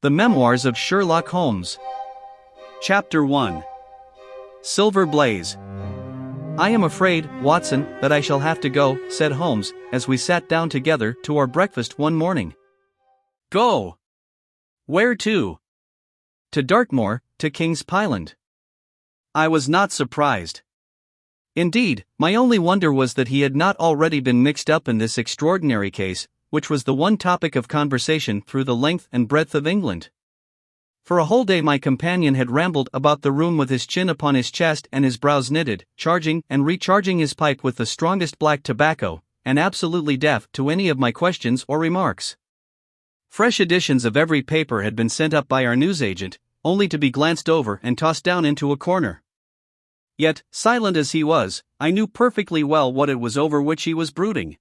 The Memoirs of Sherlock Holmes. Chapter 1. Silver Blaze. "I am afraid, Watson, that I shall have to go," said Holmes, as we sat down together to our breakfast one morning. "Go? Where to?" "To Dartmoor, to King's Pyland." I was not surprised. Indeed, my only wonder was that he had not already been mixed up in this extraordinary case, which was the one topic of conversation through the length and breadth of England. For a whole day my companion had rambled about the room with his chin upon his chest and his brows knitted, charging and recharging his pipe with the strongest black tobacco, and absolutely deaf to any of my questions or remarks. Fresh editions of every paper had been sent up by our newsagent, only to be glanced over and tossed down into a corner. Yet, silent as he was, I knew perfectly well what it was over which he was brooding.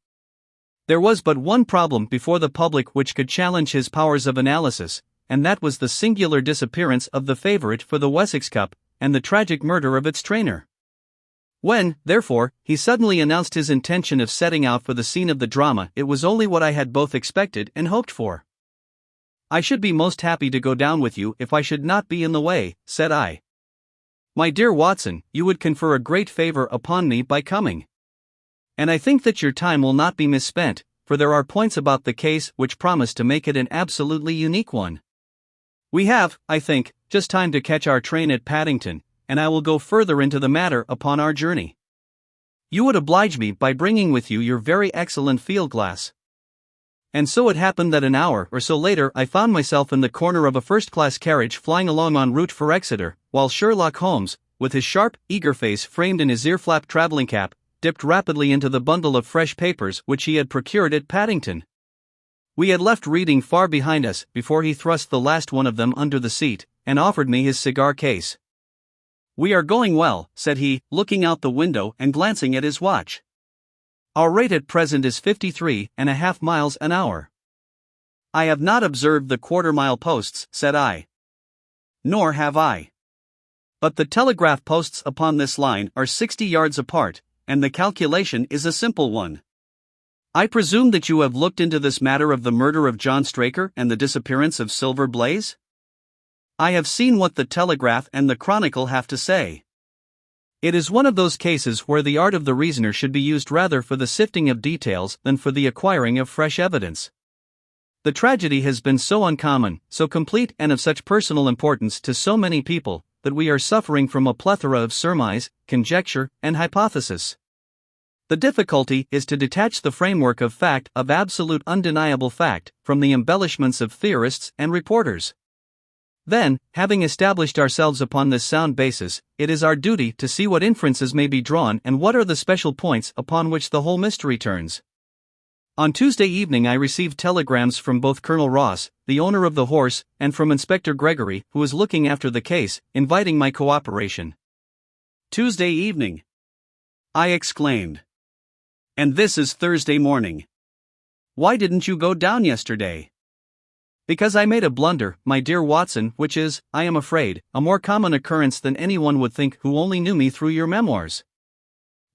There was but one problem before the public which could challenge his powers of analysis, and that was the singular disappearance of the favourite for the Wessex Cup, and the tragic murder of its trainer. When, therefore, he suddenly announced his intention of setting out for the scene of the drama, it was only what I had both expected and hoped for. "I should be most happy to go down with you if I should not be in the way," said I. "My dear Watson, you would confer a great favour upon me by coming. And I think that your time will not be misspent, for there are points about the case which promise to make it an absolutely unique one. We have, I think, just time to catch our train at Paddington, and I will go further into the matter upon our journey. You would oblige me by bringing with you your very excellent field glass." And so it happened that an hour or so later I found myself in the corner of a first-class carriage flying along en route for Exeter, while Sherlock Holmes, with his sharp, eager face framed in his ear-flap travelling cap, dipped rapidly into the bundle of fresh papers which he had procured at Paddington. We had left reading far behind us before he thrust the last one of them under the seat, and offered me his cigar case. "We are going well," said he, looking out the window and glancing at his watch. "Our rate at present is 53.5 miles an hour." "I have not observed the quarter-mile posts," said I. "Nor have I. But the telegraph posts upon this line are 60 yards apart, and the calculation is a simple one. I presume that you have looked into this matter of the murder of John Straker and the disappearance of Silver Blaze? I have seen what the Telegraph and the Chronicle have to say. It is one of those cases where the art of the reasoner should be used rather for the sifting of details than for the acquiring of fresh evidence. The tragedy has been so uncommon, so complete, and of such personal importance to so many people, that we are suffering from a plethora of surmise, conjecture, and hypothesis. The difficulty is to detach the framework of fact, of absolute undeniable fact, from the embellishments of theorists and reporters. Then, having established ourselves upon this sound basis, it is our duty to see what inferences may be drawn and what are the special points upon which the whole mystery turns. On Tuesday evening I received telegrams from both Colonel Ross, the owner of the horse, and from Inspector Gregory, who is looking after the case, inviting my cooperation. "Tuesday evening!" I exclaimed. "And this is Thursday morning. Why didn't you go down yesterday?" "Because I made a blunder, my dear Watson, which is, I am afraid, a more common occurrence than anyone would think who only knew me through your memoirs.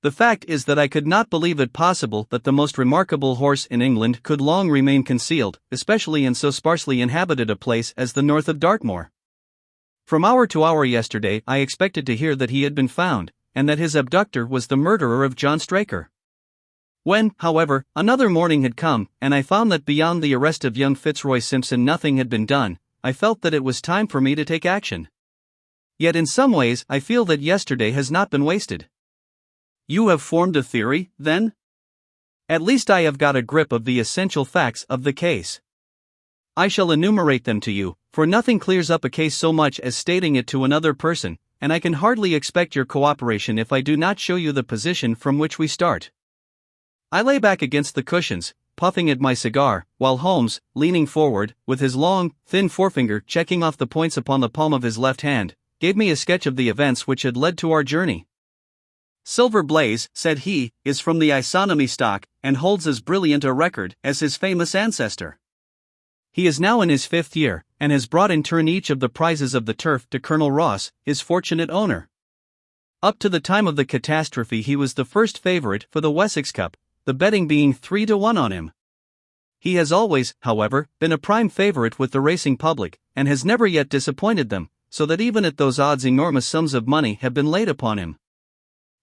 The fact is that I could not believe it possible that the most remarkable horse in England could long remain concealed, especially in so sparsely inhabited a place as the north of Dartmoor. From hour to hour yesterday I expected to hear that he had been found, and that his abductor was the murderer of John Straker. When, however, another morning had come, and I found that beyond the arrest of young Fitzroy Simpson nothing had been done, I felt that it was time for me to take action. Yet in some ways I feel that yesterday has not been wasted." "You have formed a theory, then?" "At least I have got a grip of the essential facts of the case. I shall enumerate them to you, for nothing clears up a case so much as stating it to another person, and I can hardly expect your cooperation if I do not show you the position from which we start." I lay back against the cushions, puffing at my cigar, while Holmes, leaning forward, with his long, thin forefinger checking off the points upon the palm of his left hand, gave me a sketch of the events which had led to our journey. "Silver Blaze," said he, "is from the Isonomy stock, and holds as brilliant a record as his famous ancestor. He is now in his 5th year, and has brought in turn each of the prizes of the turf to Colonel Ross, his fortunate owner. Up to the time of the catastrophe he was the first favourite for the Wessex Cup, the betting being 3-1 on him. He has always, however, been a prime favorite with the racing public, and has never yet disappointed them, so that even at those odds enormous sums of money have been laid upon him.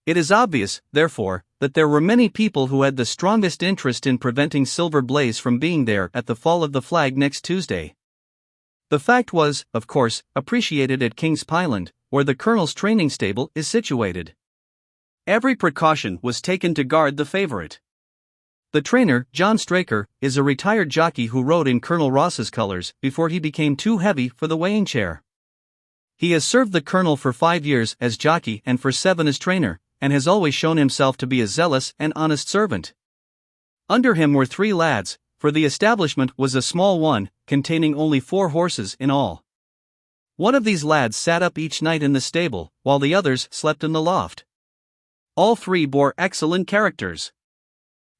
It is obvious, therefore, that there were many people who had the strongest interest in preventing Silver Blaze from being there at the fall of the flag next Tuesday. The fact was, of course, appreciated at King's Pyland, where the Colonel's training stable is situated. Every precaution was taken to guard the favorite. The trainer, John Straker, is a retired jockey who rode in Colonel Ross's colors before he became too heavy for the weighing chair. He has served the Colonel for 5 years as jockey and for 7 as trainer, and has always shown himself to be a zealous and honest servant. Under him were 3 lads, for the establishment was a small one, containing only 4 horses in all. One of these lads sat up each night in the stable, while the others slept in the loft. All 3 bore excellent characters.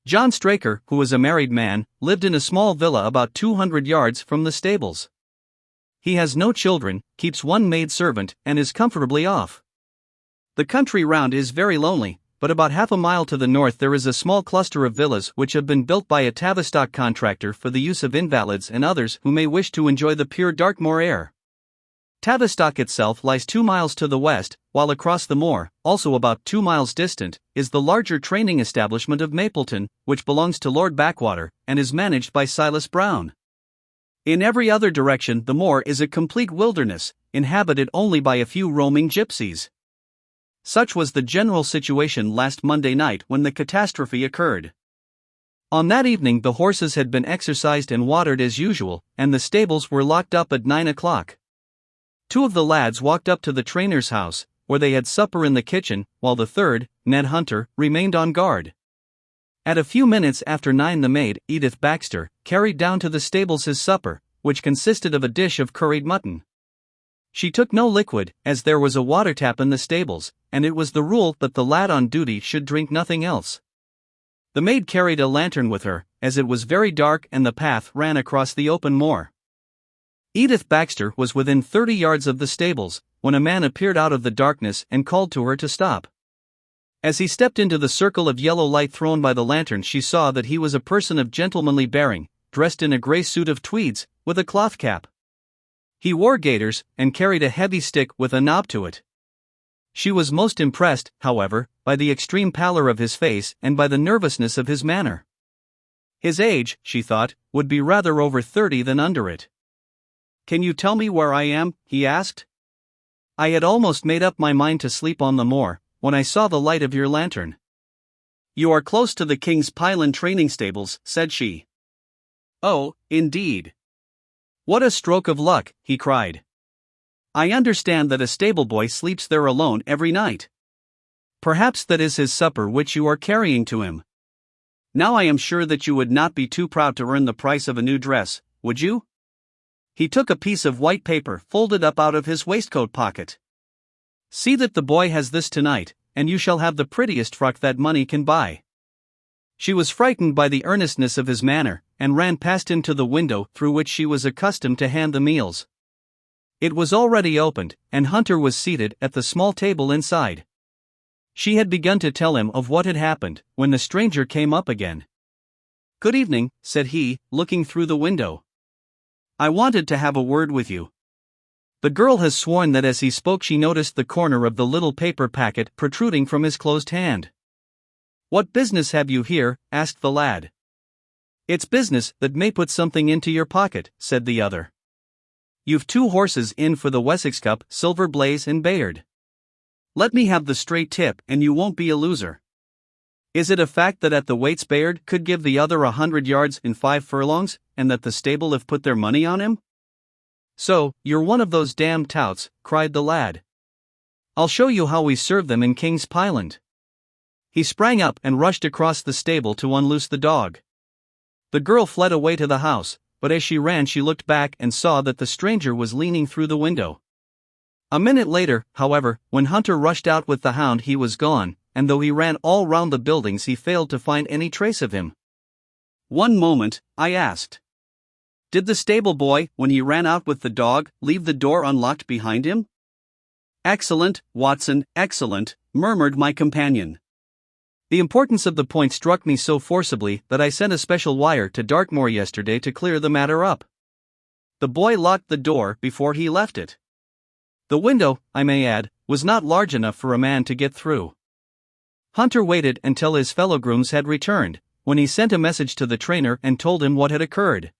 John Straker, who was a married man, lived in a small villa about 200 yards from the stables. He has no children, keeps 1 maid-servant, and is comfortably off. The country round is very lonely, but about half a mile to the north there is a small cluster of villas which have been built by a Tavistock contractor for the use of invalids and others who may wish to enjoy the pure Dartmoor air. Tavistock itself lies 2 miles to the west, while across the moor, also about 2 miles distant, is the larger training establishment of Mapleton, which belongs to Lord Backwater, and is managed by Silas Brown. In every other direction the moor is a complete wilderness, inhabited only by a few roaming gypsies. Such was the general situation last Monday night when the catastrophe occurred. On that evening the horses had been exercised and watered as usual, and the stables were locked up at 9 o'clock. 2 of the lads walked up to the trainer's house, where they had supper in the kitchen, while the third, Ned Hunter, remained on guard. At a few minutes after 9 the maid, Edith Baxter, carried down to the stables his supper, which consisted of a dish of curried mutton. She took no liquid, as there was a water tap in the stables, and it was the rule that the lad on duty should drink nothing else. The maid carried a lantern with her, as it was very dark and the path ran across the open moor. Edith Baxter was within 30 yards of the stables, when a man appeared out of the darkness and called to her to stop. As he stepped into the circle of yellow light thrown by the lantern she saw that he was a person of gentlemanly bearing, dressed in a grey suit of tweeds, with a cloth cap. He wore gaiters, and carried a heavy stick with a knob to it. She was most impressed, however, by the extreme pallor of his face and by the nervousness of his manner. His age, she thought, would be rather over 30 than under it. "Can you tell me where I am?" he asked. "I had almost made up my mind to sleep on the moor, when I saw the light of your lantern." "You are close to the King's Pyland training stables," said she. "Oh, indeed. What a stroke of luck," he cried. "I understand that a stable boy sleeps there alone every night. Perhaps that is his supper which you are carrying to him. Now I am sure that you would not be too proud to earn the price of a new dress, would you?" He took a piece of white paper folded up out of his waistcoat pocket. "See that the boy has this tonight, and you shall have the prettiest frock that money can buy." She was frightened by the earnestness of his manner, and ran past him to the window through which she was accustomed to hand the meals. It was already opened, and Hunter was seated at the small table inside. She had begun to tell him of what had happened, when the stranger came up again. "Good evening," said he, looking through the window. "I wanted to have a word with you." The girl has sworn that as he spoke she noticed the corner of the little paper packet protruding from his closed hand. "What business have you here?" asked the lad. "It's business that may put something into your pocket," said the other. "You've 2 horses in for the Wessex Cup, Silver Blaze and Bayard. Let me have the straight tip and you won't be a loser. Is it a fact that at the weights Bayard could give the other 100 yards in 5 furlongs, and that the stable have put their money on him?" "So, you're one of those damned touts," cried the lad. "I'll show you how we serve them in King's Pyland." He sprang up and rushed across the stable to unloose the dog. The girl fled away to the house, but as she ran she looked back and saw that the stranger was leaning through the window. A minute later, however, when Hunter rushed out with the hound he was gone, and though he ran all round the buildings he failed to find any trace of him. "One moment," I asked. "Did the stable boy, when he ran out with the dog, leave the door unlocked behind him?" "Excellent, Watson, excellent," murmured my companion. The importance of the point struck me so forcibly that I sent a special wire to Dartmoor yesterday to clear the matter up. The boy locked the door before he left it. The window, I may add, was not large enough for a man to get through. Hunter waited until his fellow grooms had returned, when he sent a message to the trainer and told him what had occurred.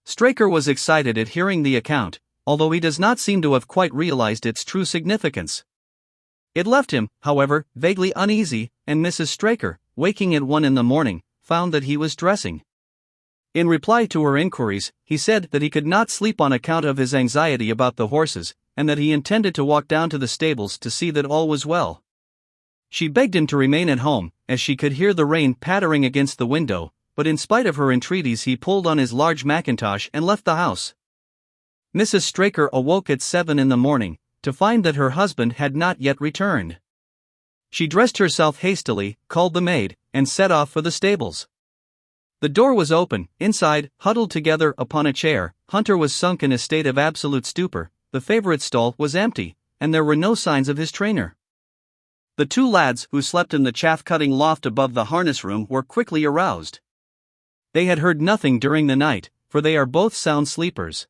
Straker was excited at hearing the account, although he does not seem to have quite realized its true significance. It left him, however, vaguely uneasy, and Mrs. Straker, waking at 1 a.m, found that he was dressing. In reply to her inquiries, he said that he could not sleep on account of his anxiety about the horses, and that he intended to walk down to the stables to see that all was well. She begged him to remain at home, as she could hear the rain pattering against the window, but in spite of her entreaties he pulled on his large mackintosh and left the house. Mrs. Straker awoke at 7 a.m, to find that her husband had not yet returned. She dressed herself hastily, called the maid, and set off for the stables. The door was open. Inside, huddled together upon a chair, Hunter was sunk in a state of absolute stupor. The favorite stall was empty, and there were no signs of his trainer. The two lads who slept in the chaff-cutting loft above the harness room were quickly aroused. They had heard nothing during the night, for they are both sound sleepers.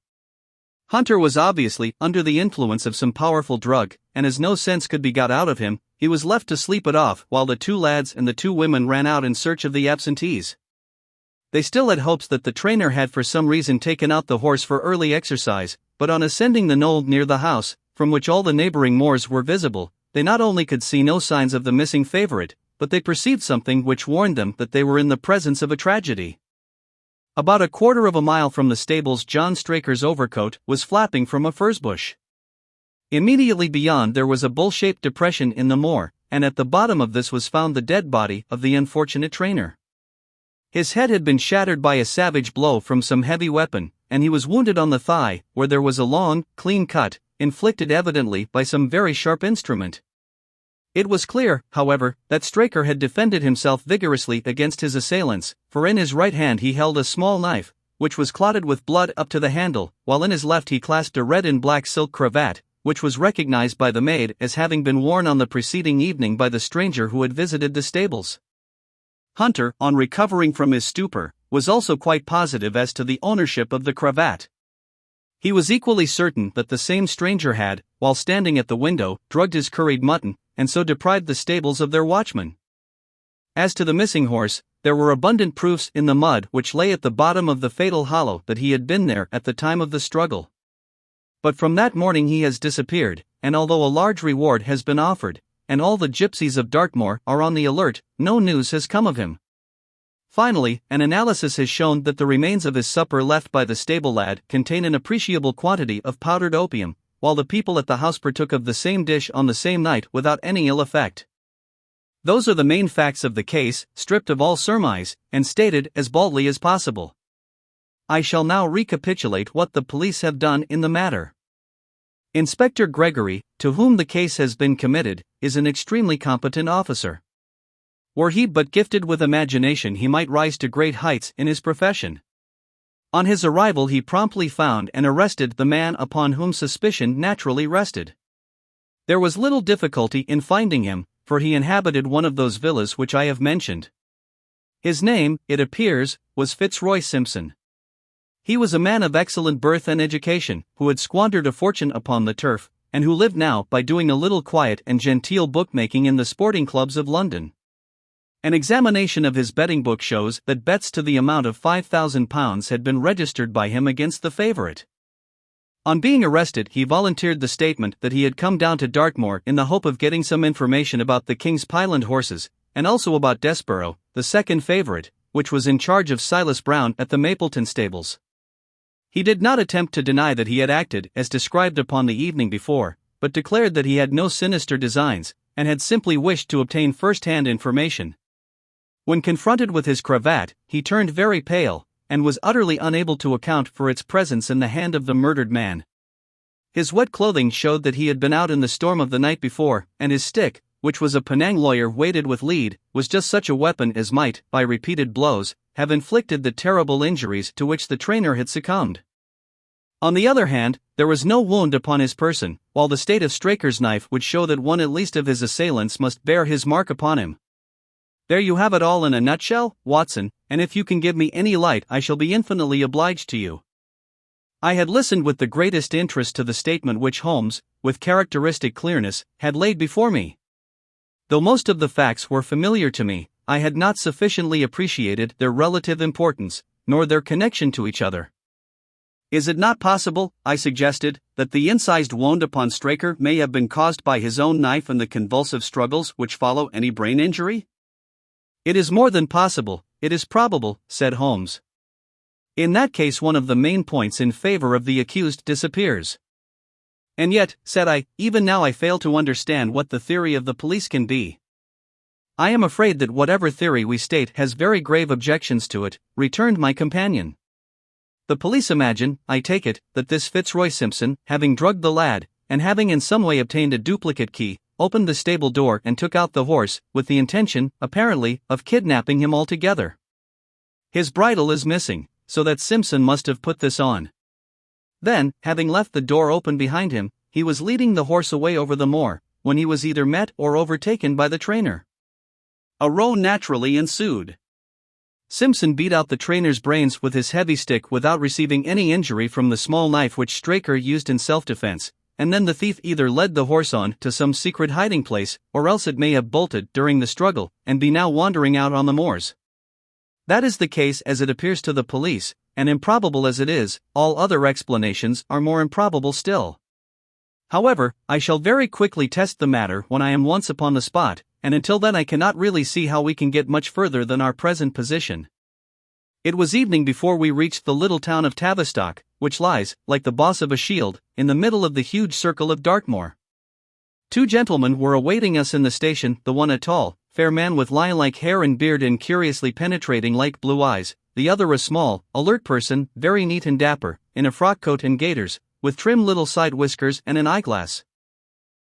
Hunter was obviously under the influence of some powerful drug, and as no sense could be got out of him, he was left to sleep it off while the two lads and the two women ran out in search of the absentees. They still had hopes that the trainer had for some reason taken out the horse for early exercise, but on ascending the knoll near the house, from which all the neighboring moors were visible, they not only could see no signs of the missing favorite, but they perceived something which warned them that they were in the presence of a tragedy. About a quarter of a mile from the stables, John Straker's overcoat was flapping from a furze bush. Immediately beyond there was a bowl-shaped depression in the moor, and at the bottom of this was found the dead body of the unfortunate trainer. His head had been shattered by a savage blow from some heavy weapon, and he was wounded on the thigh, where there was a long, clean cut, inflicted evidently by some very sharp instrument. It was clear, however, that Straker had defended himself vigorously against his assailants, for in his right hand he held a small knife, which was clotted with blood up to the handle, while in his left he clasped a red and black silk cravat, which was recognized by the maid as having been worn on the preceding evening by the stranger who had visited the stables. Hunter, on recovering from his stupor, was also quite positive as to the ownership of the cravat. He was equally certain that the same stranger had, while standing at the window, drugged his curried mutton, and so deprived the stables of their watchman. As to the missing horse, there were abundant proofs in the mud which lay at the bottom of the fatal hollow that he had been there at the time of the struggle. But from that morning he has disappeared, and although a large reward has been offered, and all the gypsies of Dartmoor are on the alert, no news has come of him. Finally, an analysis has shown that the remains of his supper left by the stable lad contain an appreciable quantity of powdered opium, while the people at the house partook of the same dish on the same night without any ill effect. Those are the main facts of the case, stripped of all surmise, and stated as baldly as possible. I shall now recapitulate what the police have done in the matter. Inspector Gregory, to whom the case has been committed, is an extremely competent officer. Were he but gifted with imagination, he might rise to great heights in his profession. On his arrival he promptly found and arrested the man upon whom suspicion naturally rested. There was little difficulty in finding him, for he inhabited one of those villas which I have mentioned. His name, it appears, was Fitzroy Simpson. He was a man of excellent birth and education, who had squandered a fortune upon the turf, and who lived now by doing a little quiet and genteel bookmaking in the sporting clubs of London. An examination of his betting book shows that bets to the amount of £5,000 had been registered by him against the favourite. On being arrested, he volunteered the statement that he had come down to Dartmoor in the hope of getting some information about the King's Pyland horses, and also about Desborough, the second favourite, which was in charge of Silas Brown at the Mapleton stables. He did not attempt to deny that he had acted as described upon the evening before, but declared that he had no sinister designs, and had simply wished to obtain first-hand information. When confronted with his cravat, he turned very pale, and was utterly unable to account for its presence in the hand of the murdered man. His wet clothing showed that he had been out in the storm of the night before, and his stick, which was a Penang lawyer weighted with lead, was just such a weapon as might, by repeated blows, have inflicted the terrible injuries to which the trainer had succumbed. On the other hand, there was no wound upon his person, while the state of Straker's knife would show that one at least of his assailants must bear his mark upon him. There you have it all in a nutshell, Watson, and if you can give me any light I shall be infinitely obliged to you. I had listened with the greatest interest to the statement which Holmes, with characteristic clearness, had laid before me. Though most of the facts were familiar to me, I had not sufficiently appreciated their relative importance, nor their connection to each other. Is it not possible, I suggested, that the incised wound upon Straker may have been caused by his own knife and the convulsive struggles which follow any brain injury? It is more than possible, it is probable, said Holmes. In that case one of the main points in favor of the accused disappears. And yet, said I, even now I fail to understand what the theory of the police can be. I am afraid that whatever theory we state has very grave objections to it, returned my companion. The police imagine, I take it, that this Fitzroy Simpson, having drugged the lad, and having in some way obtained a duplicate key, opened the stable door and took out the horse, with the intention, apparently, of kidnapping him altogether. His bridle is missing, so that Simpson must have put this on. Then, having left the door open behind him, he was leading the horse away over the moor, when he was either met or overtaken by the trainer. A row naturally ensued. Simpson beat out the trainer's brains with his heavy stick without receiving any injury from the small knife which Straker used in self-defense, and then the thief either led the horse on to some secret hiding place, or else it may have bolted during the struggle, and be now wandering out on the moors. That is the case as it appears to the police, and improbable as it is, all other explanations are more improbable still. However, I shall very quickly test the matter when I am once upon the spot, and until then I cannot really see how we can get much further than our present position. It was evening before we reached the little town of Tavistock, which lies, like the boss of a shield, in the middle of the huge circle of Dartmoor. Two gentlemen were awaiting us in the station, the one a tall, fair man with lion-like hair and beard and curiously penetrating light blue eyes, the other a small, alert person, very neat and dapper, in a frock coat and gaiters, with trim little side whiskers and an eyeglass.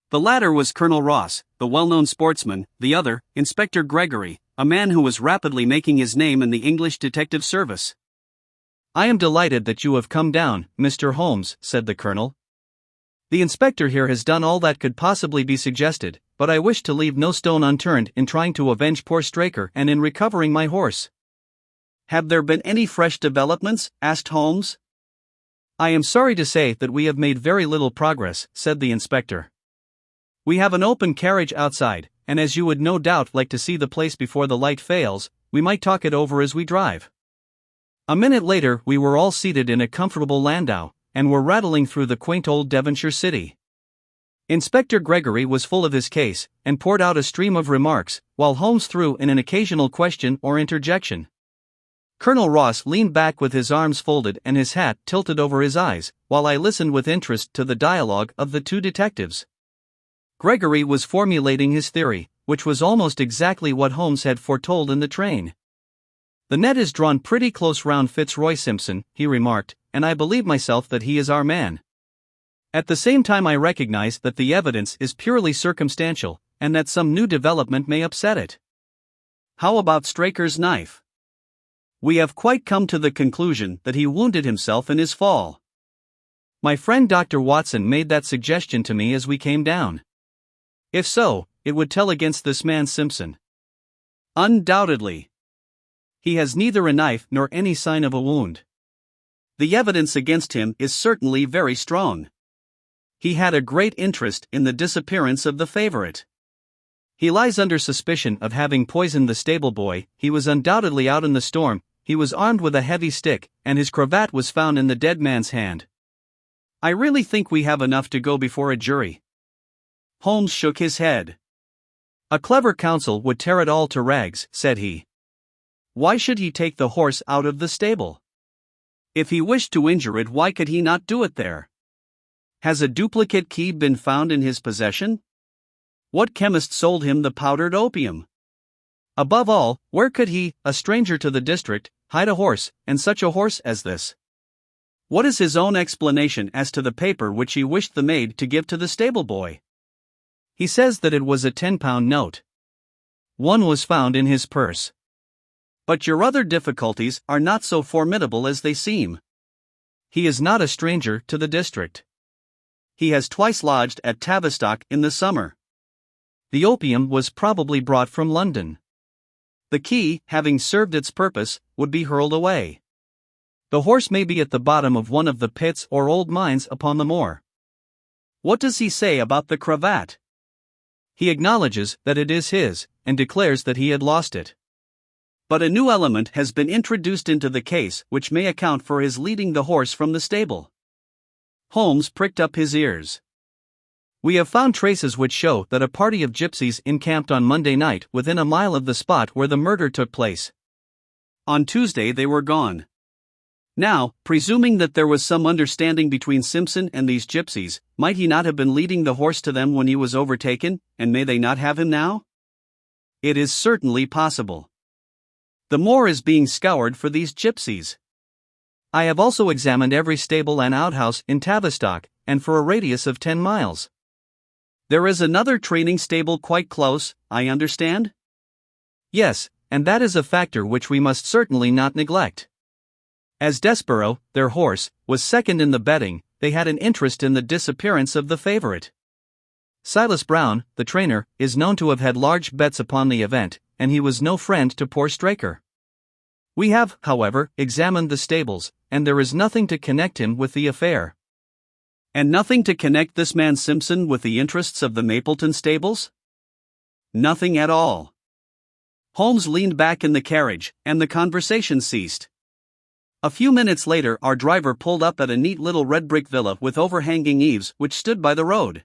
The latter was Colonel Ross, the well-known sportsman, the other, Inspector Gregory, a man who was rapidly making his name in the English detective service. I am delighted that you have come down, Mr. Holmes, said the colonel. The inspector here has done all that could possibly be suggested, but I wish to leave no stone unturned in trying to avenge poor Straker and in recovering my horse. Have there been any fresh developments? Asked Holmes. I am sorry to say that we have made very little progress, said the inspector. We have an open carriage outside, and as you would no doubt like to see the place before the light fails, we might talk it over as we drive. A minute later we were all seated in a comfortable landau, and were rattling through the quaint old Devonshire city. Inspector Gregory was full of his case, and poured out a stream of remarks, while Holmes threw in an occasional question or interjection. Colonel Ross leaned back with his arms folded and his hat tilted over his eyes, while I listened with interest to the dialogue of the two detectives. Gregory was formulating his theory, which was almost exactly what Holmes had foretold in the train. The net is drawn pretty close round Fitzroy Simpson, he remarked, and I believe myself that he is our man. At the same time I recognize that the evidence is purely circumstantial, and that some new development may upset it. How about Straker's knife? We have quite come to the conclusion that he wounded himself in his fall. My friend Dr. Watson made that suggestion to me as we came down. If so, it would tell against this man Simpson. Undoubtedly. He has neither a knife nor any sign of a wound. The evidence against him is certainly very strong. He had a great interest in the disappearance of the favorite. He lies under suspicion of having poisoned the stable boy. He was undoubtedly out in the storm, he was armed with a heavy stick, and his cravat was found in the dead man's hand. I really think we have enough to go before a jury. Holmes shook his head. A clever counsel would tear it all to rags, said he. Why should he take the horse out of the stable? If he wished to injure it, why could he not do it there? Has a duplicate key been found in his possession? What chemist sold him the powdered opium? Above all, where could he, a stranger to the district, hide a horse, and such a horse as this? What is his own explanation as to the paper which he wished the maid to give to the stable boy? He says that it was a £10 note. One was found in his purse. But your other difficulties are not so formidable as they seem. He is not a stranger to the district. He has twice lodged at Tavistock in the summer. The opium was probably brought from London. the key, having served its purpose, would be hurled away. The horse may be at the bottom of one of the pits or old mines upon the moor. What does he say about the cravat? He acknowledges that it is his, and declares that he had lost it. But a new element has been introduced into the case which may account for his leading the horse from the stable. Holmes pricked up his ears. We have found traces which show that a party of gypsies encamped on Monday night within a mile of the spot where the murder took place. On Tuesday they were gone. Now, presuming that there was some understanding between Simpson and these gypsies, might he not have been leading the horse to them when he was overtaken, and may they not have him now? It is certainly possible. The moor is being scoured for these gypsies. I have also examined every stable and outhouse in Tavistock, and for a radius of 10 miles. There is another training stable quite close, I understand? Yes, and that is a factor which we must certainly not neglect. As Desborough, their horse, was second in the betting, they had an interest in the disappearance of the favorite. Silas Brown, the trainer, is known to have had large bets upon the event, and he was no friend to poor Straker. We have, however, examined the stables, and there is nothing to connect him with the affair. And nothing to connect this man Simpson with the interests of the Mapleton stables? Nothing at all. Holmes leaned back in the carriage, and the conversation ceased. A few minutes later our driver pulled up at a neat little red brick villa with overhanging eaves which stood by the road.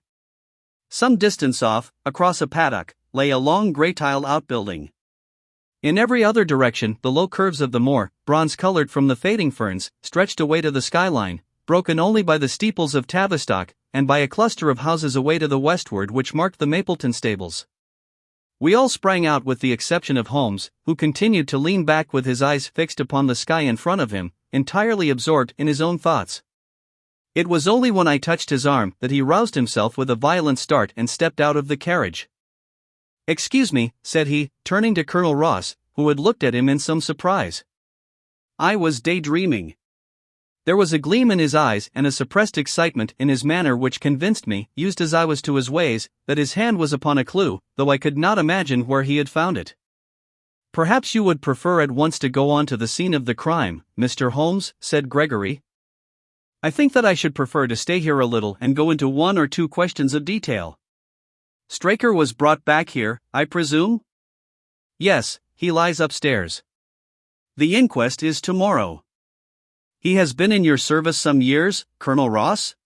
Some distance off, across a paddock, lay a long grey-tiled outbuilding. In every other direction the low curves of the moor, bronze-coloured from the fading ferns, stretched away to the skyline, broken only by the steeples of Tavistock, and by a cluster of houses away to the westward which marked the Mapleton stables. We all sprang out with the exception of Holmes, who continued to lean back with his eyes fixed upon the sky in front of him, entirely absorbed in his own thoughts. It was only when I touched his arm that he roused himself with a violent start and stepped out of the carriage. "Excuse me," said he, turning to Colonel Ross, who had looked at him in some surprise. I was daydreaming. There was a gleam in his eyes and a suppressed excitement in his manner which convinced me, used as I was to his ways, that his hand was upon a clue, though I could not imagine where he had found it. "Perhaps you would prefer at once to go on to the scene of the crime, Mr. Holmes," said Gregory. "I think that I should prefer to stay here a little and go into one or two questions of detail. Straker was brought back here, I presume?" "Yes, he lies upstairs. The inquest is tomorrow." "He has been in your service some years, Colonel Ross?"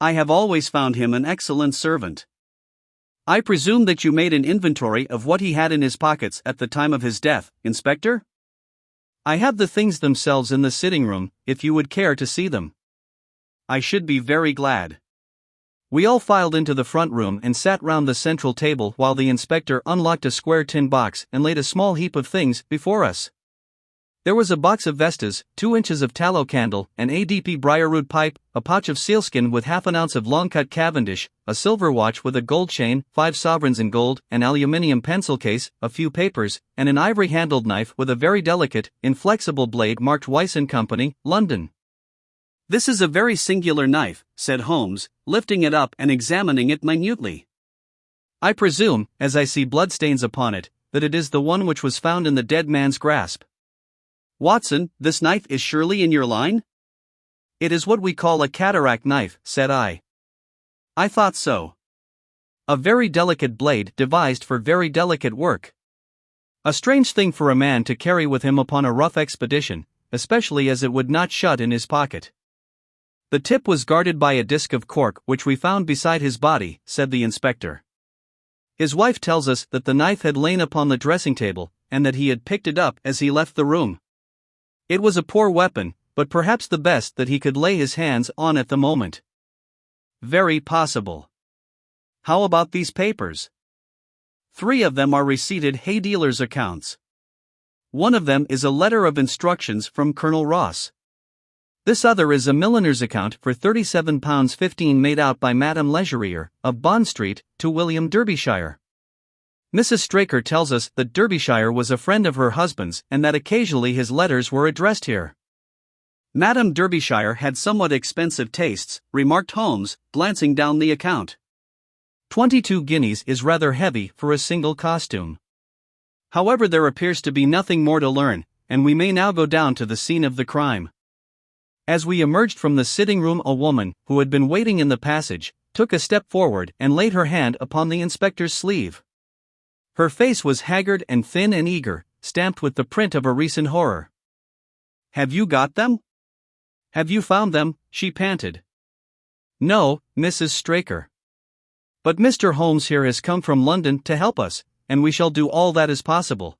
"I have always found him an excellent servant." "I presume that you made an inventory of what he had in his pockets at the time of his death, Inspector?" "I have the things themselves in the sitting room, if you would care to see them." "I should be very glad." We all filed into the front room and sat round the central table while the inspector unlocked a square tin box and laid a small heap of things before us. There was a box of Vestas, 2 inches of tallow candle, an ADP briarroot pipe, a pouch of sealskin with half an ounce of long-cut Cavendish, a silver watch with a gold chain, 5 sovereigns in gold, an aluminium pencil case, a few papers, and an ivory-handled knife with a very delicate, inflexible blade marked Weiss & Company, London. "This is a very singular knife," said Holmes, lifting it up and examining it minutely. "I presume, as I see bloodstains upon it, that it is the one which was found in the dead man's grasp. Watson, this knife is surely in your line?" "It is what we call a cataract knife," said I. "I thought so. A very delicate blade devised for very delicate work. A strange thing for a man to carry with him upon a rough expedition, especially as it would not shut in his pocket." "The tip was guarded by a disc of cork which we found beside his body," said the inspector. "His wife tells us that the knife had lain upon the dressing table, and that he had picked it up as he left the room. It was a poor weapon, but perhaps the best that he could lay his hands on at the moment." "Very possible. How about these papers?" "3 of them are receipted hay dealers' accounts. One of them is a letter of instructions from Colonel Ross. This other is a milliner's account for £37.15 made out by Madame Legerier, of Bond Street, to William Derbyshire. Mrs. Straker tells us that Derbyshire was a friend of her husband's and that occasionally his letters were addressed here." "Madame Derbyshire had somewhat expensive tastes," remarked Holmes, glancing down the account. 22 guineas is rather heavy for a single costume. However, there appears to be nothing more to learn, and we may now go down to the scene of the crime. As we emerged from the sitting room, a woman, who had been waiting in the passage, took a step forward and laid her hand upon the inspector's sleeve. Her face was haggard and thin and eager, stamped with the print of a recent horror. "Have you got them? Have you found them?" she panted. "No, Mrs. Straker. But Mr. Holmes here has come from London to help us, and we shall do all that is possible."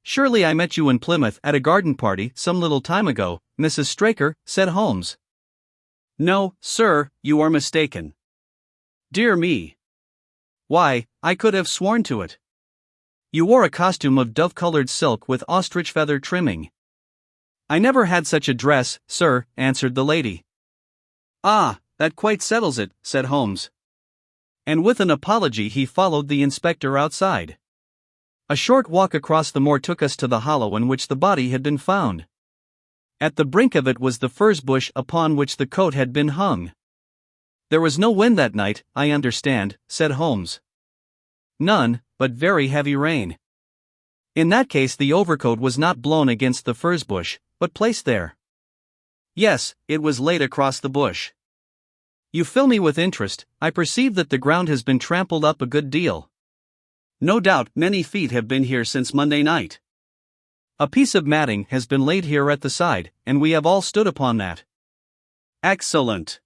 "Surely I met you in Plymouth at a garden party some little time ago, Mrs. Straker," said Holmes. "No, sir, you are mistaken." "Dear me. Why, I could have sworn to it. You wore a costume of dove-colored silk with ostrich feather trimming." "I never had such a dress, sir," answered the lady. "Ah, that quite settles it," said Holmes. And with an apology he followed the inspector outside. A short walk across the moor took us to the hollow in which the body had been found. At the brink of it was the furze bush upon which the coat had been hung. "There was no wind that night, I understand," said Holmes. "None, but very heavy rain." "In that case the overcoat was not blown against the furze bush, but placed there." "Yes, it was laid across the bush." "You fill me with interest. I perceive that the ground has been trampled up a good deal." "No doubt many feet have been here since Monday night. A piece of matting has been laid here at the side, and we have all stood upon that." "Excellent.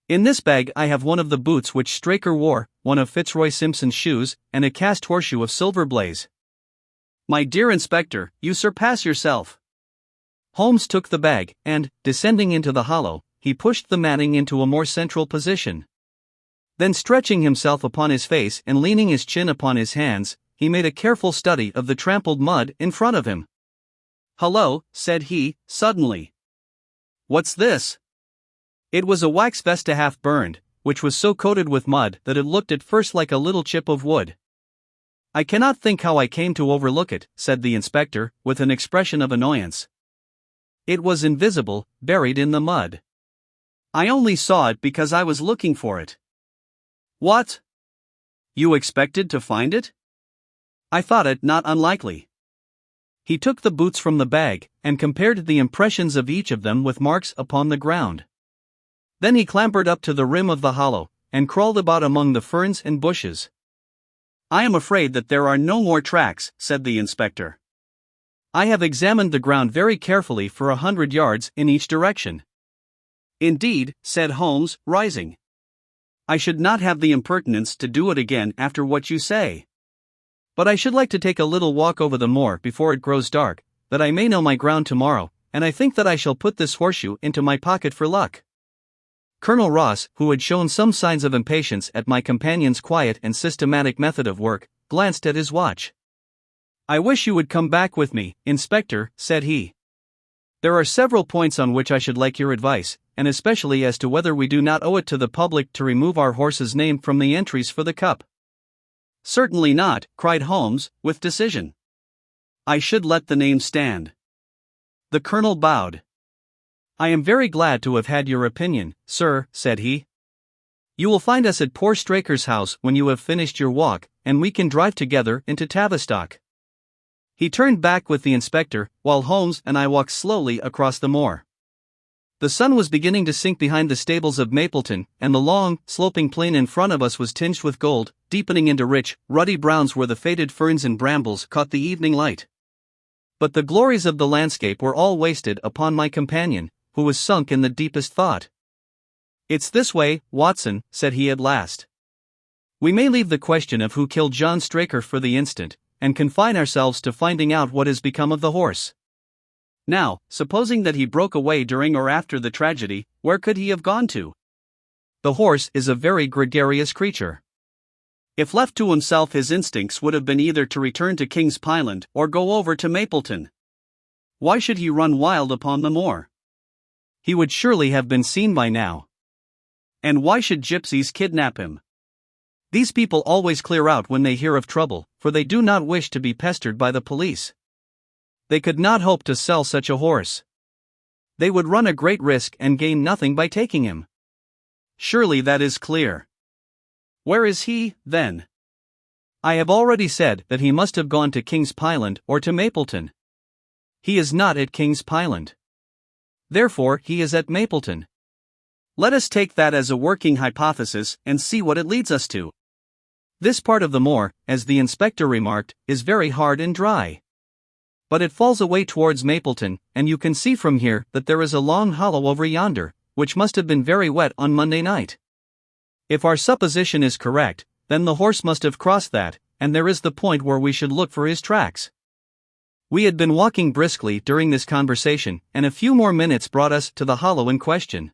In this bag I have one of the boots which Straker wore, one of Fitzroy Simpson's shoes, and a cast horseshoe of silver blaze." "My dear inspector, you surpass yourself." Holmes took the bag, and, descending into the hollow, he pushed the matting into a more central position. Then, stretching himself upon his face and leaning his chin upon his hands, he made a careful study of the trampled mud in front of him. "Hullo," said he, suddenly. "What's this?" It was a wax vesta half burned, which was so coated with mud that it looked at first like a little chip of wood. "I cannot think how I came to overlook it," said the inspector, with an expression of annoyance. "It was invisible, buried in the mud. I only saw it because I was looking for it." "What? You expected to find it?" "I thought it not unlikely." He took the boots from the bag, and compared the impressions of each of them with marks upon the ground. Then he clambered up to the rim of the hollow, and crawled about among the ferns and bushes. "I am afraid that there are no more tracks," said the inspector. "I have examined the ground very carefully for 100 yards in each direction." "Indeed," said Holmes, rising. "I should not have the impertinence to do it again after what you say. But I should like to take a little walk over the moor before it grows dark, that I may know my ground tomorrow, and I think that I shall put this horseshoe into my pocket for luck." Colonel Ross, who had shown some signs of impatience at my companion's quiet and systematic method of work, glanced at his watch. "I wish you would come back with me, Inspector," said he. "There are several points on which I should like your advice, and especially as to whether we do not owe it to the public to remove our horse's name from the entries for the cup." "Certainly not," cried Holmes, with decision. "I should let the name stand." The colonel bowed. "I am very glad to have had your opinion, sir," said he. "You will find us at poor Straker's house when you have finished your walk, and we can drive together into Tavistock." He turned back with the inspector, while Holmes and I walked slowly across the moor. The sun was beginning to sink behind the stables of Mapleton, and the long, sloping plain in front of us was tinged with gold, deepening into rich, ruddy browns where the faded ferns and brambles caught the evening light. But the glories of the landscape were all wasted upon my companion, who was sunk in the deepest thought. "It's this way, Watson," said he at last. "We may leave the question of who killed John Straker for the instant, and confine ourselves to finding out what has become of the horse. Now, supposing that he broke away during or after the tragedy, where could he have gone to? The horse is a very gregarious creature. If left to himself, his instincts would have been either to return to King's Pyland or go over to Mapleton. Why should he run wild upon the moor? He would surely have been seen by now. And why should gypsies kidnap him? These people always clear out when they hear of trouble, for they do not wish to be pestered by the police. They could not hope to sell such a horse. They would run a great risk and gain nothing by taking him. Surely that is clear. Where is he, then? I have already said that he must have gone to King's Pyland or to Mapleton. He is not at King's Pyland. Therefore, he is at Mapleton. Let us take that as a working hypothesis and see what it leads us to. This part of the moor, as the inspector remarked, is very hard and dry. But it falls away towards Mapleton, and you can see from here that there is a long hollow over yonder, which must have been very wet on Monday night. If our supposition is correct, then the horse must have crossed that, and there is the point where we should look for his tracks. We had been walking briskly during this conversation, and a few more minutes brought us to the hollow in question.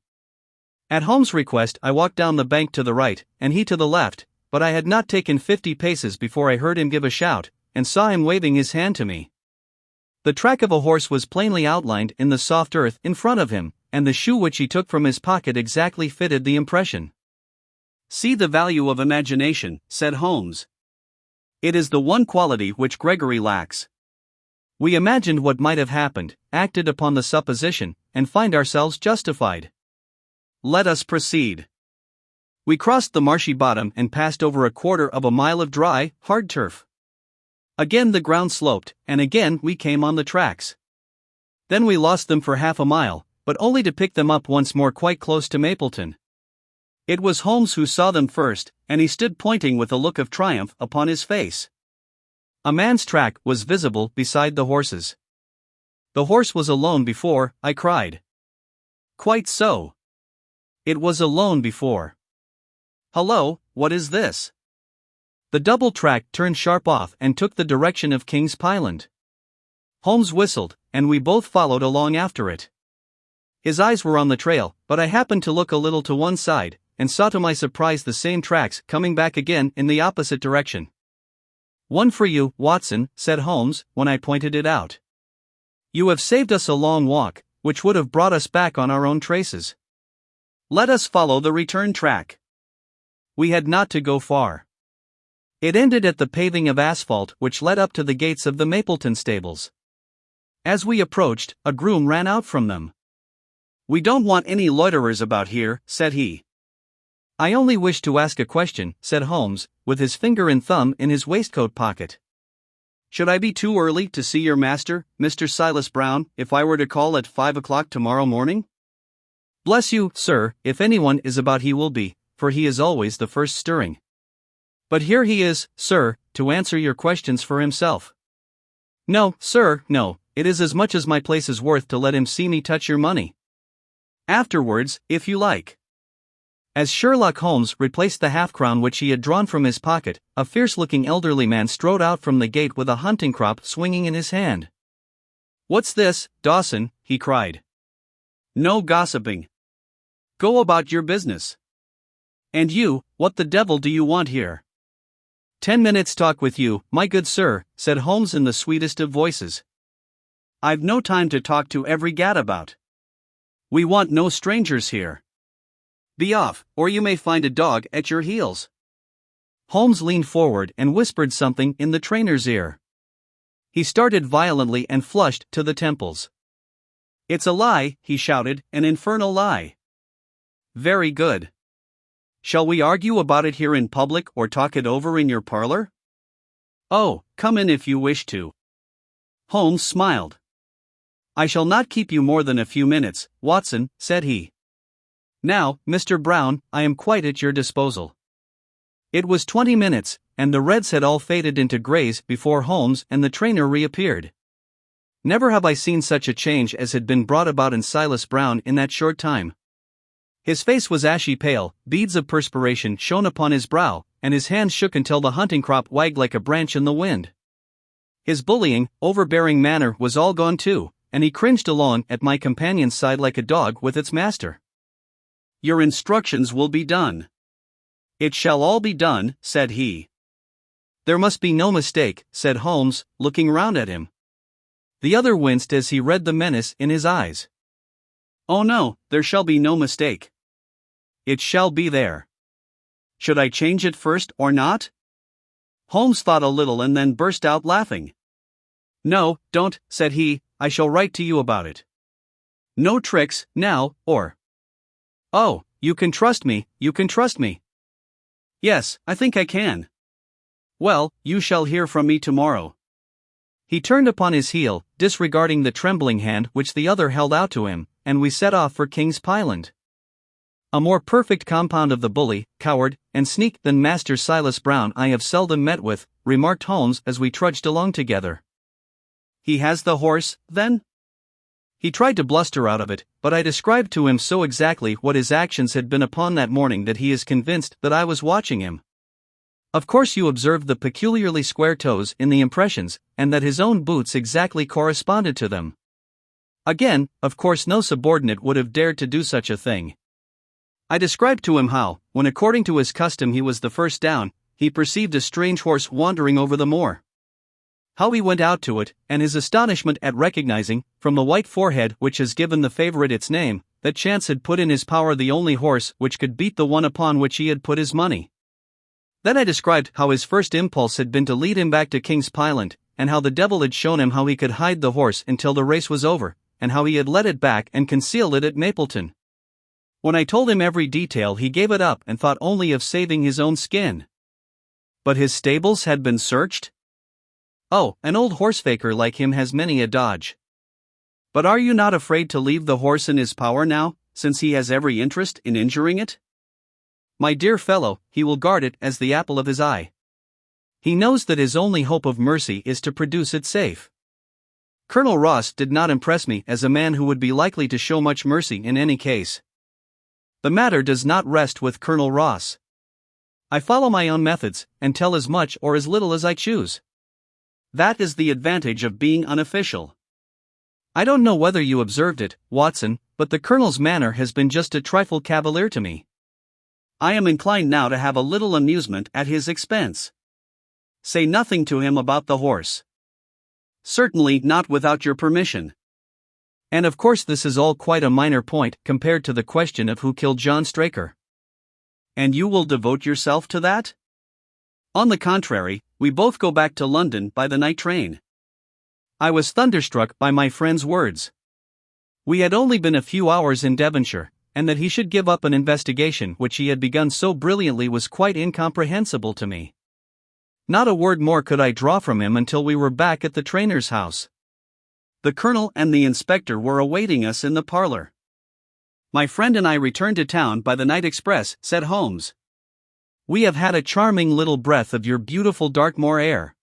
At Holmes' request, I walked down the bank to the right, and he to the left, but I had not taken 50 paces before I heard him give a shout, and saw him waving his hand to me. The track of a horse was plainly outlined in the soft earth in front of him, and the shoe which he took from his pocket exactly fitted the impression. "See the value of imagination," said Holmes. "It is the one quality which Gregory lacks. We imagined what might have happened, acted upon the supposition, and find ourselves justified. Let us proceed." We crossed the marshy bottom and passed over a quarter of a mile of dry, hard turf. Again the ground sloped, and again we came on the tracks. Then we lost them for half a mile, but only to pick them up once more quite close to Mapleton. It was Holmes who saw them first, and he stood pointing with a look of triumph upon his face. A man's track was visible beside the horse's. "The horse was alone before," I cried. "Quite so. It was alone before. Hullo, what is this?" The double track turned sharp off and took the direction of King's Pyland. Holmes whistled, and we both followed along after it. His eyes were on the trail, but I happened to look a little to one side, and saw to my surprise the same tracks coming back again in the opposite direction. "One for you, Watson," said Holmes, when I pointed it out. "You have saved us a long walk, which would have brought us back on our own traces. Let us follow the return track." We had not to go far. It ended at the paving of asphalt which led up to the gates of the Mapleton stables. As we approached, a groom ran out from them. "We don't want any loiterers about here," said he. "I only wish to ask a question," said Holmes, with his finger and thumb in his waistcoat pocket. "Should I be too early to see your master, Mr. Silas Brown, if I were to call at 5 o'clock tomorrow morning?" "Bless you, sir, if anyone is about he will be, for he is always the first stirring. But here he is, sir, to answer your questions for himself." "No, sir, no, it is as much as my place is worth to let him see me touch your money. Afterwards, if you like." As Sherlock Holmes replaced the half-crown which he had drawn from his pocket, a fierce-looking elderly man strode out from the gate with a hunting crop swinging in his hand. "What's this, Dawson?" he cried. "No gossiping. Go about your business. And you, what the devil do you want here?" "10 minutes' talk with you, my good sir," said Holmes in the sweetest of voices. "I've no time to talk to every gadabout. We want no strangers here. Be off, or you may find a dog at your heels." Holmes leaned forward and whispered something in the trainer's ear. He started violently and flushed to the temples. "It's a lie," he shouted, "an infernal lie." "Very good. Shall we argue about it here in public or talk it over in your parlor?" "Oh, come in if you wish to." Holmes smiled. "I shall not keep you more than a few minutes, Watson," said he. "Now, Mr. Brown, I am quite at your disposal." It was 20 minutes, and the reds had all faded into grays before Holmes and the trainer reappeared. Never have I seen such a change as had been brought about in Silas Brown in that short time. His face was ashy pale, beads of perspiration shone upon his brow, and his hands shook until the hunting crop wagged like a branch in the wind. His bullying, overbearing manner was all gone too, and he cringed along at my companion's side like a dog with its master. "Your instructions will be done." "It shall all be done," said he. "There must be no mistake," said Holmes, looking round at him. The other winced as he read the menace in his eyes. "Oh no, there shall be no mistake. It shall be there. Should I change it first or not?" Holmes thought a little and then burst out laughing. "No, don't," said he, "I shall write to you about it. No tricks, now, or—" "Oh, you can trust me, you can trust me." "Yes, I think I can." Well, you shall hear from me tomorrow. He turned upon his heel, disregarding the trembling hand which the other held out to him, and we set off for King's Pyland. A more perfect compound of the bully, coward, and sneak than Master Silas Brown I have seldom met with, remarked Holmes as we trudged along together. He has the horse, then? He tried to bluster out of it, but I described to him so exactly what his actions had been upon that morning that he is convinced that I was watching him. Of course you observed the peculiarly square toes in the impressions, and that his own boots exactly corresponded to them. Again, of course no subordinate would have dared to do such a thing. I described to him how, when according to his custom he was the first down, he perceived a strange horse wandering over the moor. How he went out to it, and his astonishment at recognizing, from the white forehead which has given the favorite its name, that chance had put in his power the only horse which could beat the one upon which he had put his money. Then I described how his first impulse had been to lead him back to King's Pyland, and how the devil had shown him how he could hide the horse until the race was over, and how he had led it back and concealed it at Mapleton. When I told him every detail he gave it up and thought only of saving his own skin. But his stables had been searched? Oh, an old horsefaker like him has many a dodge. But are you not afraid to leave the horse in his power now, since he has every interest in injuring it? My dear fellow, he will guard it as the apple of his eye. He knows that his only hope of mercy is to produce it safe. Colonel Ross did not impress me as a man who would be likely to show much mercy in any case. The matter does not rest with Colonel Ross. I follow my own methods, and tell as much or as little as I choose. That is the advantage of being unofficial. I don't know whether you observed it, Watson, but the Colonel's manner has been just a trifle cavalier to me. I am inclined now to have a little amusement at his expense. Say nothing to him about the horse. Certainly not without your permission. And of course this is all quite a minor point compared to the question of who killed John Straker. And you will devote yourself to that? On the contrary, we both go back to London by the night train. I was thunderstruck by my friend's words. We had only been a few hours in Devonshire, and that he should give up an investigation which he had begun so brilliantly was quite incomprehensible to me. Not a word more could I draw from him until we were back at the trainer's house. The Colonel and the inspector were awaiting us in the parlor. My friend and I returned to town by the night express, said Holmes. We have had a charming little breath of your beautiful Dartmoor air.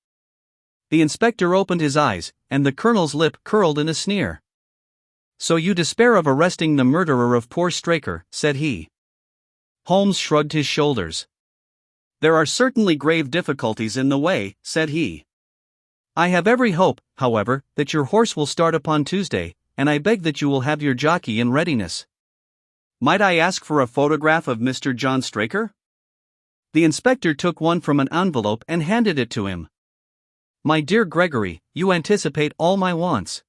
The inspector opened his eyes, and the Colonel's lip curled in a sneer. So you despair of arresting the murderer of poor Straker, said he. Holmes shrugged his shoulders. There are certainly grave difficulties in the way, said he. I have every hope, however, that your horse will start upon Tuesday, and I beg that you will have your jockey in readiness. Might I ask for a photograph of Mr. John Straker? The inspector took one from an envelope and handed it to him. My dear Gregory, you anticipate all my wants.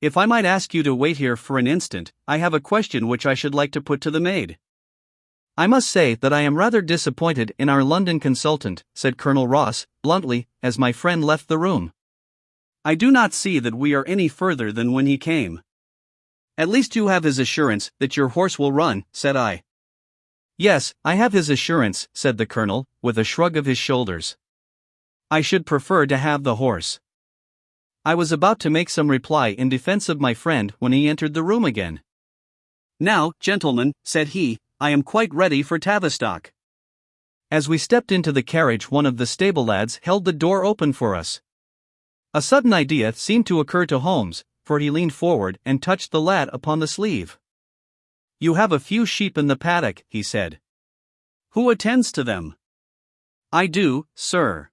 If I might ask you to wait here for an instant, I have a question which I should like to put to the maid. I must say that I am rather disappointed in our London consultant, said Colonel Ross, bluntly, as my friend left the room. I do not see that we are any further than when he came. At least you have his assurance that your horse will run, said I. Yes, I have his assurance, said the Colonel, with a shrug of his shoulders. I should prefer to have the horse. I was about to make some reply in defense of my friend when he entered the room again. Now, gentlemen, said he, I am quite ready for Tavistock. As we stepped into the carriage, one of the stable lads held the door open for us. A sudden idea seemed to occur to Holmes, for he leaned forward and touched the lad upon the sleeve. You have a few sheep in the paddock, he said. Who attends to them? I do, sir.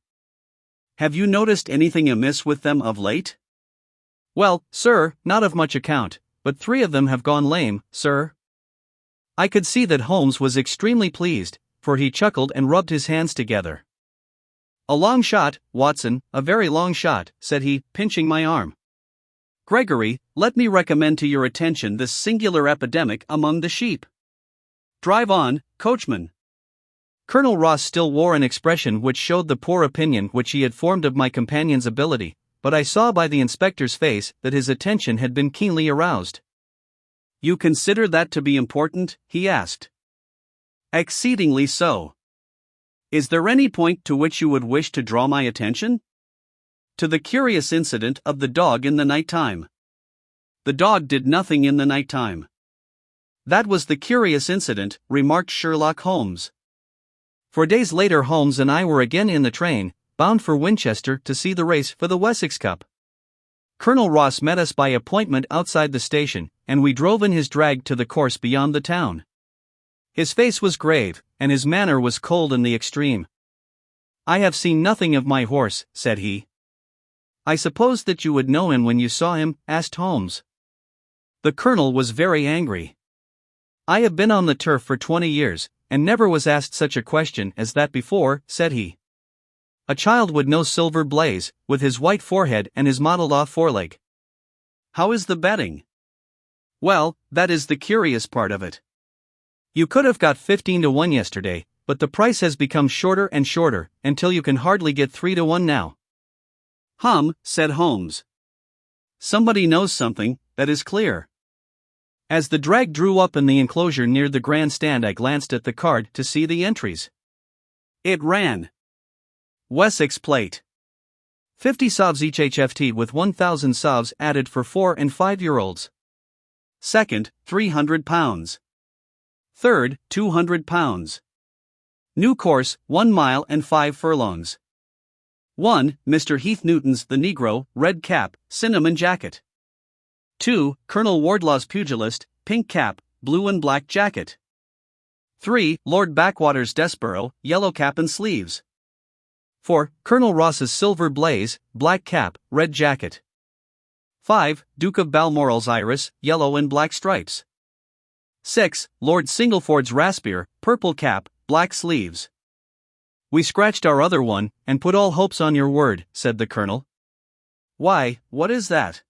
Have you noticed anything amiss with them of late? Well, sir, not of much account, but 3 of them have gone lame, sir. I could see that Holmes was extremely pleased, for he chuckled and rubbed his hands together. A long shot, Watson, a very long shot, said he, pinching my arm. Gregory, let me recommend to your attention this singular epidemic among the sheep. Drive on, coachman. Colonel Ross still wore an expression which showed the poor opinion which he had formed of my companion's ability, but I saw by the inspector's face that his attention had been keenly aroused. You consider that to be important? He asked. Exceedingly so. Is there any point to which you would wish to draw my attention? To the curious incident of the dog in the night time. The dog did nothing in the night time. That was the curious incident, remarked Sherlock Holmes. 4 days later Holmes and I were again in the train, bound for Winchester to see the race for the Wessex Cup. Colonel Ross met us by appointment outside the station, and we drove in his drag to the course beyond the town. His face was grave, and his manner was cold in the extreme. "I have seen nothing of my horse," said he. "I supposed that you would know him when you saw him?" asked Holmes. The colonel was very angry. "I have been on the turf for 20 years, and never was asked such a question as that before," said he. "A child would know Silver Blaze, with his white forehead and his mottled-off foreleg." "How is the betting?" "Well, that is the curious part of it. You could have got 15 to 1 yesterday, but the price has become shorter and shorter, until you can hardly get 3 to 1 now." Said Holmes. "Somebody knows something, that is clear." As the drag drew up in the enclosure near the grandstand, I glanced at the card to see the entries. It ran: Wessex Plate. 50 sovs each HFT with 1,000 sovs added for 4 and 5-year-olds. Second, £300. Third, £200. New course, 1 mile and 5 furlongs. 1. Mr. Heath Newton's The Negro, red cap, cinnamon jacket. 2. Colonel Wardlaw's pugilist, pink cap, blue and black jacket. 3. Lord Backwater's Desborough, yellow cap and sleeves. 4. Colonel Ross's Silver Blaze, black cap, red jacket. 5. Duke of Balmoral's Iris, yellow and black stripes. 6. Lord Singleford's Raspier, purple cap, black sleeves. "We scratched our other one, and put all hopes on your word," said the colonel. "Why, what is that?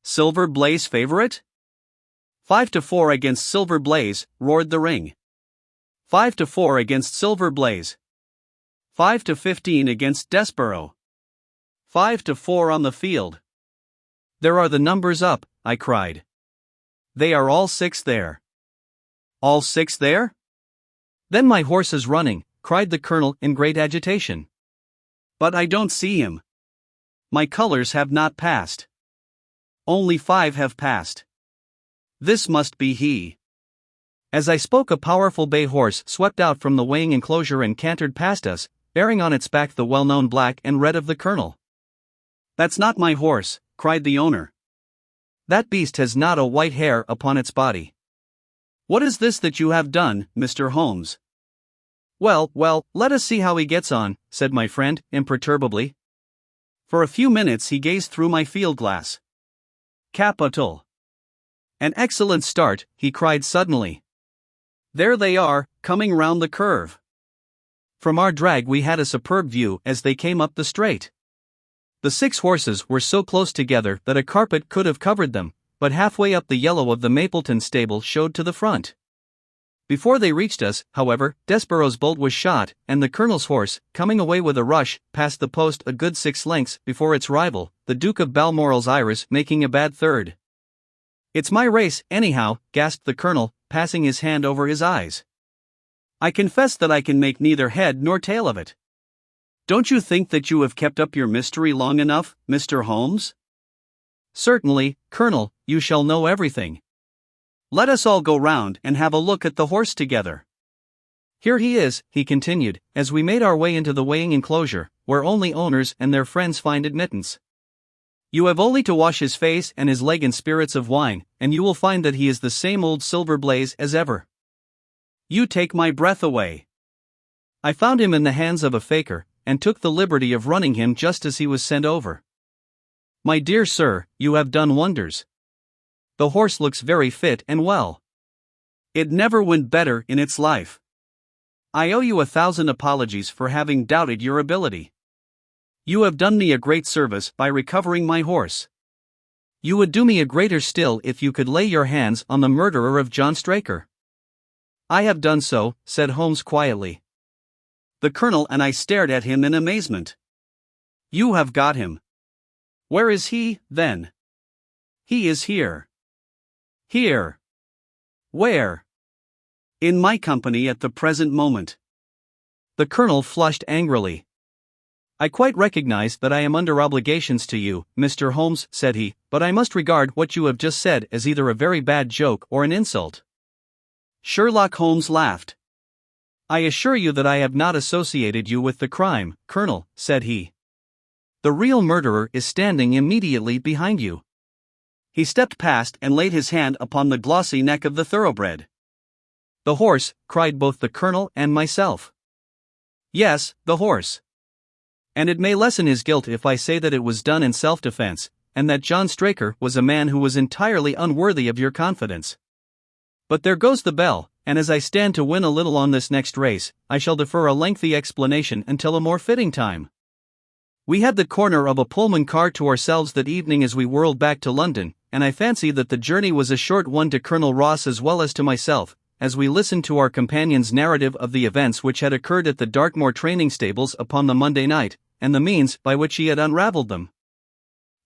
Silver Blaze favorite?" 5 to 4 against Silver Blaze, roared the ring. 5 to 4 against Silver Blaze. 5 to 15 against Desborough. 5 to 4 on the field. "There are the numbers up," I cried. "They are all 6 there." "All 6 there? Then my horse is running," cried the colonel in great agitation. "But I don't see him. My colors have not passed. Only 5 have passed. This must be he." As I spoke, a powerful bay horse swept out from the weighing enclosure and cantered past us, bearing on its back the well-known black and red of the colonel. "That's not my horse," cried the owner. "That beast has not a white hair upon its body. What is this that you have done, Mr. Holmes?" Well, let us see how he gets on," said my friend, imperturbably. For a few minutes he gazed through my field-glass. "Capital! An excellent start," he cried suddenly. "There they are, coming round the curve." From our drag we had a superb view as they came up the straight. The 6 horses were so close together that a carpet could have covered them, but halfway up the yellow of the Mapleton stable showed to the front. Before they reached us, however, Desborough's bolt was shot, and the colonel's horse, coming away with a rush, passed the post a good 6 lengths before its rival, the Duke of Balmoral's Iris, making a bad third. "It's my race, anyhow," gasped the colonel, passing his hand over his eyes. "I confess that I can make neither head nor tail of it. Don't you think that you have kept up your mystery long enough, Mr. Holmes?" "Certainly, Colonel, you shall know everything. Let us all go round and have a look at the horse together. Here he is," he continued, as we made our way into the weighing enclosure, where only owners and their friends find admittance. "You have only to wash his face and his leg in spirits of wine, and you will find that he is the same old Silver Blaze as ever. You take my breath away. I found him in the hands of a faker, and took the liberty of running him just as he was sent over. My dear sir, you have done wonders. The horse looks very fit and well. It never went better in its life. I owe you 1,000 apologies for having doubted your ability. You have done me a great service by recovering my horse. You would do me a greater still if you could lay your hands on the murderer of John Straker." "I have done so," said Holmes quietly. The colonel and I stared at him in amazement. "You have got him. Where is he, then?" "He is here." "Here? Where?" "In my company at the present moment." The colonel flushed angrily. "I quite recognize that I am under obligations to you, Mr. Holmes," said he, "but I must regard what you have just said as either a very bad joke or an insult." Sherlock Holmes laughed. "I assure you that I have not associated you with the crime, Colonel," said he. "The real murderer is standing immediately behind you." He stepped past and laid his hand upon the glossy neck of the thoroughbred. "The horse," cried both the colonel and myself. "Yes, the horse. And it may lessen his guilt if I say that it was done in self-defense, and that John Straker was a man who was entirely unworthy of your confidence. But there goes the bell, and as I stand to win a little on this next race, I shall defer a lengthy explanation until a more fitting time. We had the corner of a Pullman car to ourselves that evening as we whirled back to London, and I fancy that the journey was a short one to Colonel Ross as well as to myself, as we listened to our companion's narrative of the events which had occurred at the Dartmoor training stables upon the Monday night, and the means by which he had unravelled them.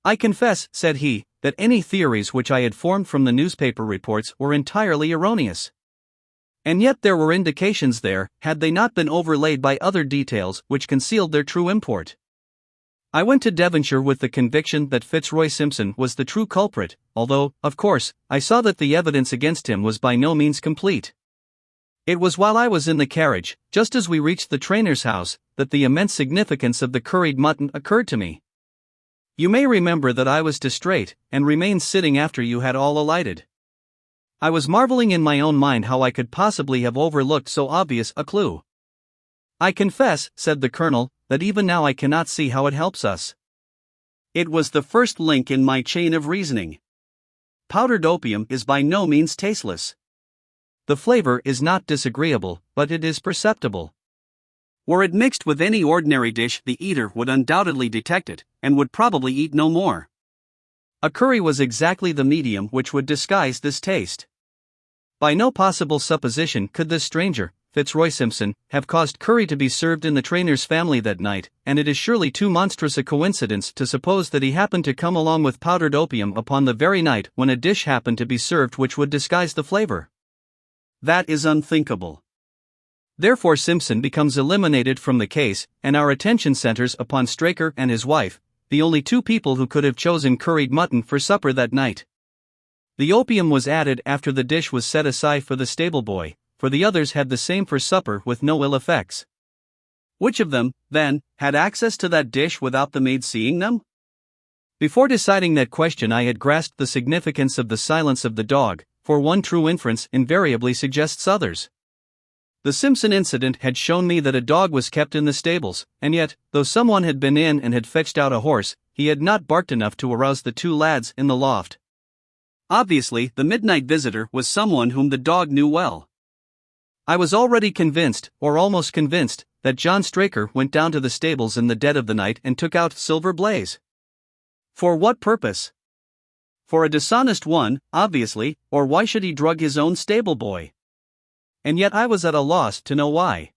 "I confess," said he, "that any theories which I had formed from the newspaper reports were entirely erroneous. And yet there were indications there, had they not been overlaid by other details which concealed their true import. I went to Devonshire with the conviction that Fitzroy Simpson was the true culprit, although, of course, I saw that the evidence against him was by no means complete. It was while I was in the carriage, just as we reached the trainer's house, that the immense significance of the curried mutton occurred to me. You may remember that I was distrait, and remained sitting after you had all alighted. I was marveling in my own mind how I could possibly have overlooked so obvious a clue. I confess," said the colonel, "that even now I cannot see how it helps us. It was the first link in my chain of reasoning. Powdered opium is by no means tasteless. The flavor is not disagreeable, but it is perceptible. Were it mixed with any ordinary dish, the eater would undoubtedly detect it, and would probably eat no more. A curry was exactly the medium which would disguise this taste. By no possible supposition could this stranger, Fitzroy Simpson, have caused curry to be served in the trainer's family that night, and it is surely too monstrous a coincidence to suppose that he happened to come along with powdered opium upon the very night when a dish happened to be served which would disguise the flavor. That is unthinkable. Therefore Simpson becomes eliminated from the case, and our attention centers upon Straker and his wife, the only two people who could have chosen curried mutton for supper that night. The opium was added after the dish was set aside for the stable boy, for the others had the same for supper with no ill effects. Which of them, then, had access to that dish without the maid seeing them? Before deciding that question I had grasped the significance of the silence of the dog, for one true inference invariably suggests others. The Simpson incident had shown me that a dog was kept in the stables, and yet, though someone had been in and had fetched out a horse, he had not barked enough to arouse the two lads in the loft. Obviously, the midnight visitor was someone whom the dog knew well. I was already convinced, or almost convinced, that John Straker went down to the stables in the dead of the night and took out Silver Blaze. For what purpose? For a dishonest one, obviously, or why should he drug his own stable boy? And yet I was at a loss to know why.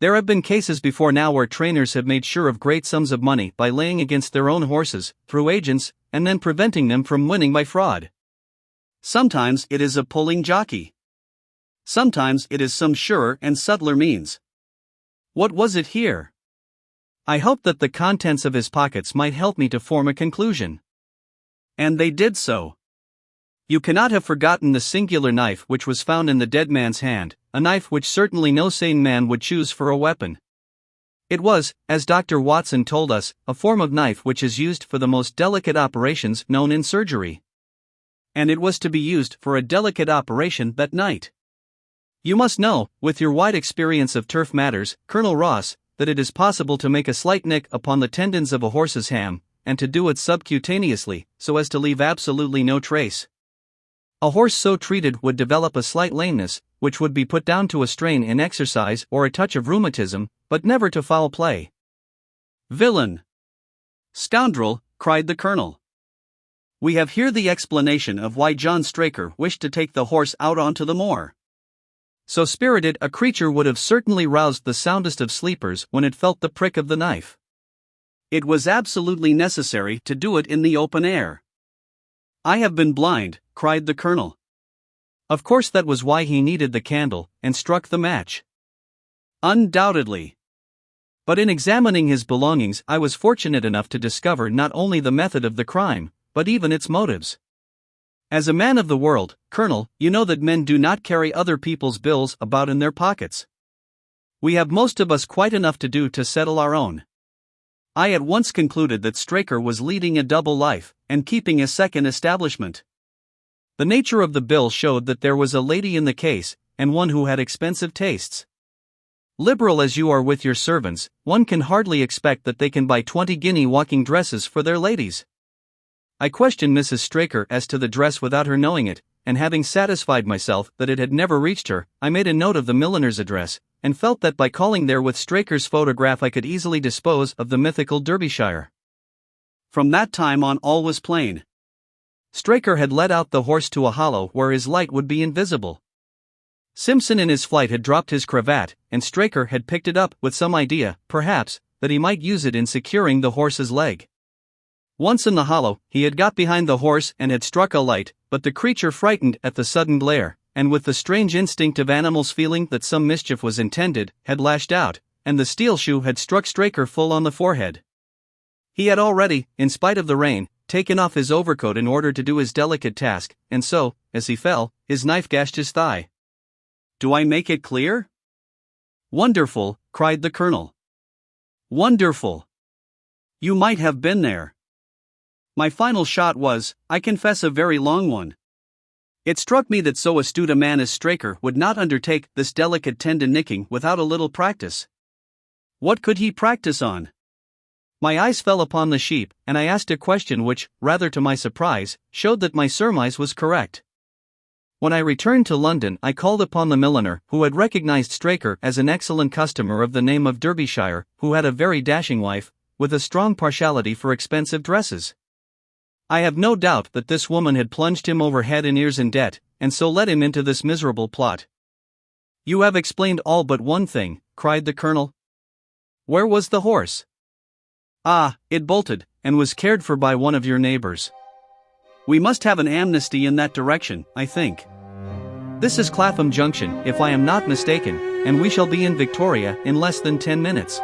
There have been cases before now where trainers have made sure of great sums of money by laying against their own horses, through agents, and then preventing them from winning by fraud. Sometimes it is a pulling jockey. Sometimes it is some surer and subtler means. What was it here? I hoped that the contents of his pockets might help me to form a conclusion. And they did so. You cannot have forgotten the singular knife which was found in the dead man's hand, a knife which certainly no sane man would choose for a weapon. It was, as Dr. Watson told us, a form of knife which is used for the most delicate operations known in surgery. And it was to be used for a delicate operation that night. You must know, with your wide experience of turf matters, Colonel Ross, that it is possible to make a slight nick upon the tendons of a horse's ham, and to do it subcutaneously, so as to leave absolutely no trace. A horse so treated would develop a slight lameness, which would be put down to a strain in exercise or a touch of rheumatism, but never to foul play. Villain! Scoundrel! Cried the colonel. We have here the explanation of why John Straker wished to take the horse out onto the moor. So spirited a creature would have certainly roused the soundest of sleepers when it felt the prick of the knife. It was absolutely necessary to do it in the open air. I have been blind, cried the colonel. Of course that was why he needed the candle, and struck the match. Undoubtedly. But in examining his belongings, I was fortunate enough to discover not only the method of the crime, but even its motives. As a man of the world, Colonel, you know that men do not carry other people's bills about in their pockets. We have most of us quite enough to do to settle our own. I at once concluded that Straker was leading a double life, and keeping a second establishment. The nature of the bill showed that there was a lady in the case, and one who had expensive tastes. Liberal as you are with your servants, one can hardly expect that they can buy 20-guinea walking dresses for their ladies. I questioned Mrs. Straker as to the dress without her knowing it, and having satisfied myself that it had never reached her, I made a note of the milliner's address, and felt that by calling there with Straker's photograph I could easily dispose of the mythical Derbyshire. From that time on all was plain. Straker had led out the horse to a hollow where his light would be invisible. Simpson in his flight had dropped his cravat, and Straker had picked it up with some idea, perhaps, that he might use it in securing the horse's leg. Once in the hollow, he had got behind the horse and had struck a light, but the creature, frightened at the sudden glare, and with the strange instinct of animals feeling that some mischief was intended, had lashed out, and the steel shoe had struck Straker full on the forehead. He had already, in spite of the rain, taken off his overcoat in order to do his delicate task, and so, as he fell, his knife gashed his thigh. Do I make it clear? Wonderful, cried the Colonel. Wonderful. You might have been there. My final shot was, I confess, a very long one. It struck me that so astute a man as Straker would not undertake this delicate tendon nicking without a little practice. What could he practice on? My eyes fell upon the sheep, and I asked a question which, rather to my surprise, showed that my surmise was correct. When I returned to London, I called upon the milliner, who had recognized Straker as an excellent customer of the name of Derbyshire, who had a very dashing wife, with a strong partiality for expensive dresses. I have no doubt that this woman had plunged him over head and ears in debt, and so led him into this miserable plot. You have explained all but one thing, cried the Colonel. Where was the horse? Ah, it bolted, and was cared for by one of your neighbors. We must have an amnesty in that direction, I think. This is Clapham Junction, if I am not mistaken, and we shall be in Victoria in less than 10 minutes.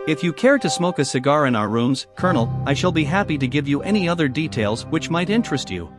If you care to smoke a cigar in our rooms, Colonel, I shall be happy to give you any other details which might interest you.